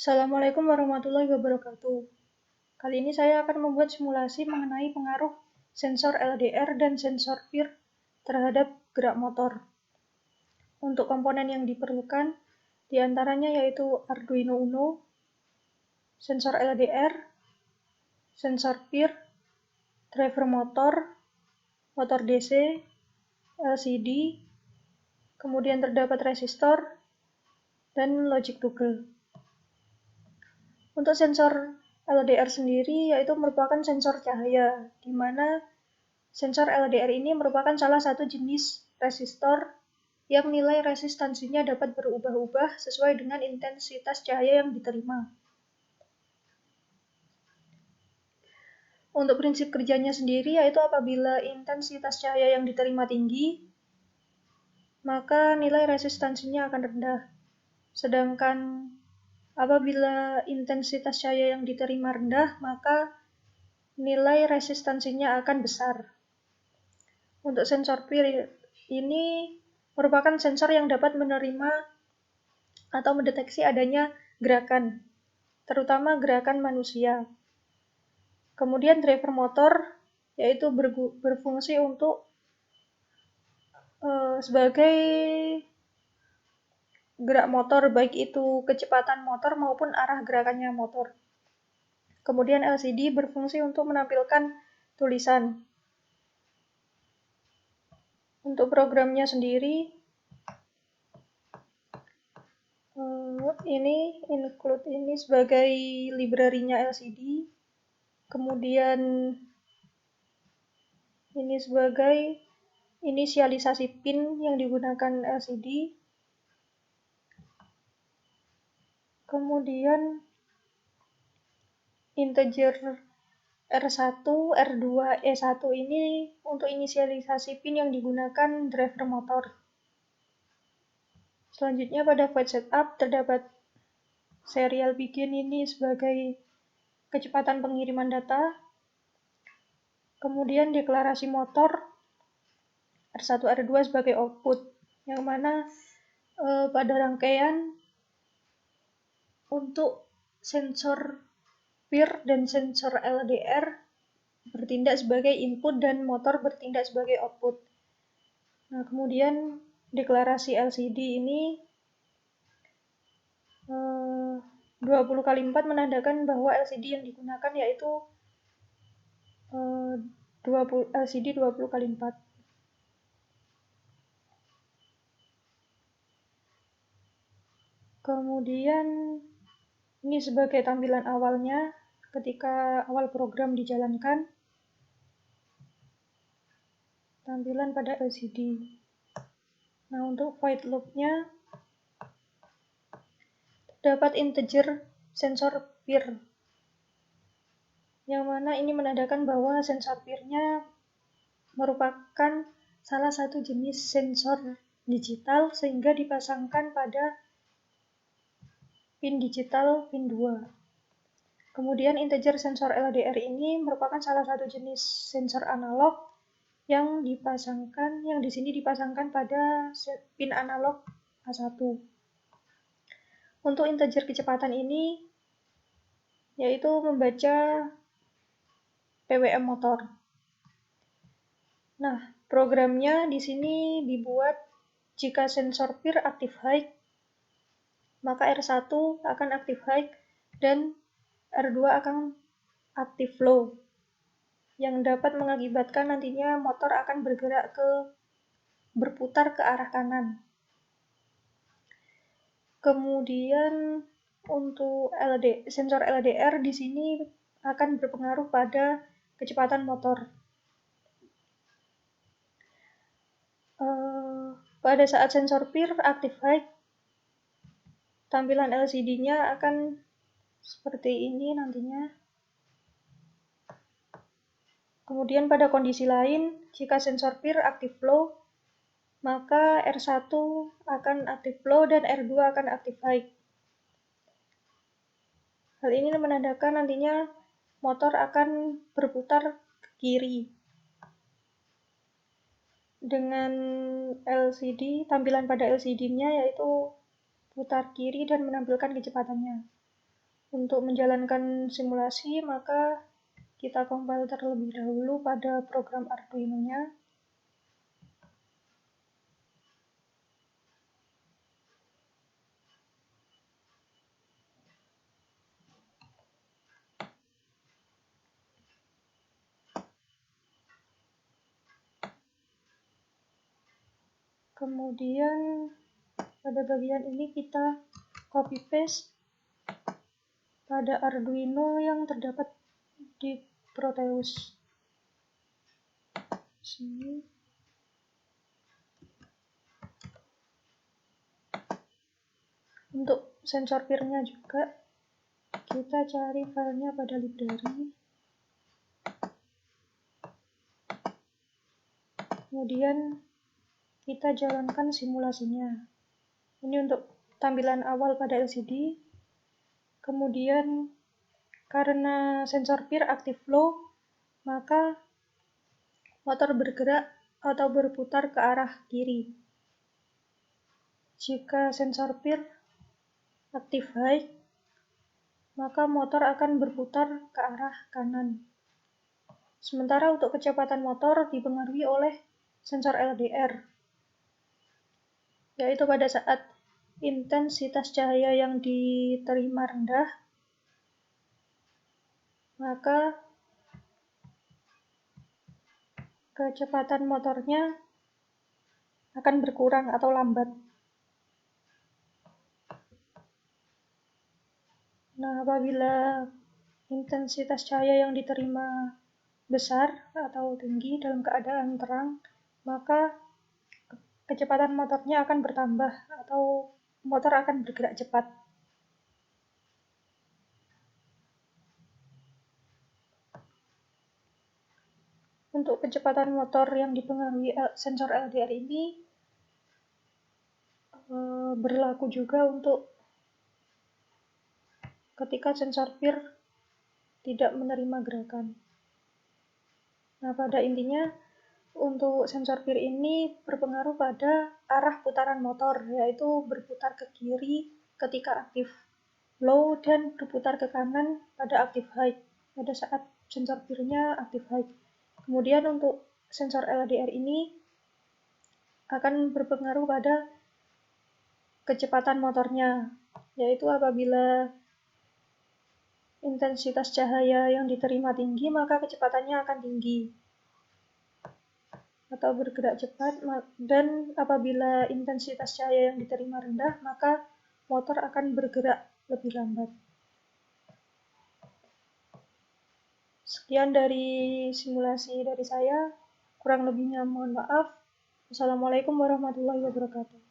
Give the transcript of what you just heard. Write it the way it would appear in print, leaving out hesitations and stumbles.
Assalamualaikum warahmatullahi wabarakatuh. Kali ini saya akan membuat simulasi mengenai pengaruh sensor LDR dan sensor PIR terhadap gerak motor. Untuk komponen yang diperlukan, diantaranya yaitu Arduino Uno, sensor LDR, sensor PIR, driver motor, motor DC, LCD, kemudian terdapat resistor, dan logic toggle. Untuk sensor LDR sendiri yaitu merupakan sensor cahaya, di mana sensor LDR ini merupakan salah satu jenis resistor yang nilai resistansinya dapat berubah-ubah sesuai dengan intensitas cahaya yang diterima. Untuk prinsip kerjanya sendiri yaitu apabila intensitas cahaya yang diterima tinggi, maka nilai resistansinya akan rendah. Sedangkan apabila intensitas cahaya yang diterima rendah, maka nilai resistansinya akan besar. Untuk sensor PIR ini merupakan sensor yang dapat menerima atau mendeteksi adanya gerakan, terutama gerakan manusia. Kemudian driver motor yaitu berfungsi untuk sebagai gerak motor, baik itu kecepatan motor maupun arah gerakannya motor. Kemudian LCD berfungsi untuk menampilkan tulisan. Untuk programnya sendiri, ini include ini sebagai library-nya LCD, kemudian ini sebagai inisialisasi pin yang digunakan LCD, kemudian integer R1, R2, E1 ini untuk inisialisasi pin yang digunakan driver motor. Selanjutnya pada void setup terdapat serial begin ini sebagai kecepatan pengiriman data, kemudian deklarasi motor R1, R2 sebagai output, yang mana pada rangkaian untuk sensor PIR dan sensor LDR bertindak sebagai input dan motor bertindak sebagai output. Nah, kemudian deklarasi LCD ini 20x4 menandakan bahwa LCD yang digunakan yaitu LCD 20x4. Kemudian ini sebagai tampilan awalnya ketika awal program dijalankan, tampilan pada LCD. Nah, untuk void loop-nya terdapat integer sensor PIR, yang mana ini menandakan bahwa sensor PIR-nya merupakan salah satu jenis sensor digital sehingga dipasangkan pada pin digital pin 2. Kemudian integer sensor LDR ini merupakan salah satu jenis sensor analog yang di sini dipasangkan pada pin analog A1. Untuk integer kecepatan ini yaitu membaca PWM motor. Nah, programnya di sini dibuat jika sensor PIR aktif high, maka R1 akan aktif high dan R2 akan aktif low, yang dapat mengakibatkan nantinya motor akan berputar ke arah kanan. Kemudian untuk sensor LDR di sini akan berpengaruh pada kecepatan motor. Pada saat sensor PIR aktif high, tampilan LCD-nya akan seperti ini nantinya. Kemudian pada kondisi lain, jika sensor PIR aktif low, maka R1 akan aktif low dan R2 akan aktif high. Hal ini menandakan nantinya motor akan berputar ke kiri. Dengan LCD, tampilan pada LCD-nya yaitu putar kiri dan menampilkan kecepatannya. Untuk menjalankan simulasi, maka kita compile terlebih dahulu pada program Arduino-nya. Kemudian pada bagian ini kita copy paste pada Arduino yang terdapat di Proteus. Sini. Untuk sensor peer-nya juga kita cari filenya pada library. Kemudian kita jalankan simulasinya. Ini untuk tampilan awal pada LCD. Kemudian karena sensor peer aktif low, maka motor bergerak atau berputar ke arah kiri. Jika sensor peer aktif high, maka motor akan berputar ke arah kanan. Sementara untuk kecepatan motor dipengaruhi oleh sensor LDR, yaitu pada saat intensitas cahaya yang diterima rendah, maka kecepatan motornya akan berkurang atau lambat. Nah, apabila intensitas cahaya yang diterima besar atau tinggi dalam keadaan terang, maka kecepatan motornya akan bertambah atau motor akan bergerak cepat. Untuk kecepatan motor yang dipengaruhi sensor LDR ini berlaku juga untuk ketika sensor peer tidak menerima gerakan. Nah, pada intinya untuk sensor peer ini berpengaruh pada arah putaran motor, yaitu berputar ke kiri ketika aktif low dan berputar ke kanan pada aktif high, pada saat sensor peer-nya aktif high. Kemudian untuk sensor LDR ini akan berpengaruh pada kecepatan motornya, yaitu apabila intensitas cahaya yang diterima tinggi, maka kecepatannya akan tinggi atau bergerak cepat, dan apabila intensitas cahaya yang diterima rendah, maka motor akan bergerak lebih lambat. Sekian dari simulasi dari saya, kurang lebihnya mohon maaf. Wassalamualaikum warahmatullahi wabarakatuh.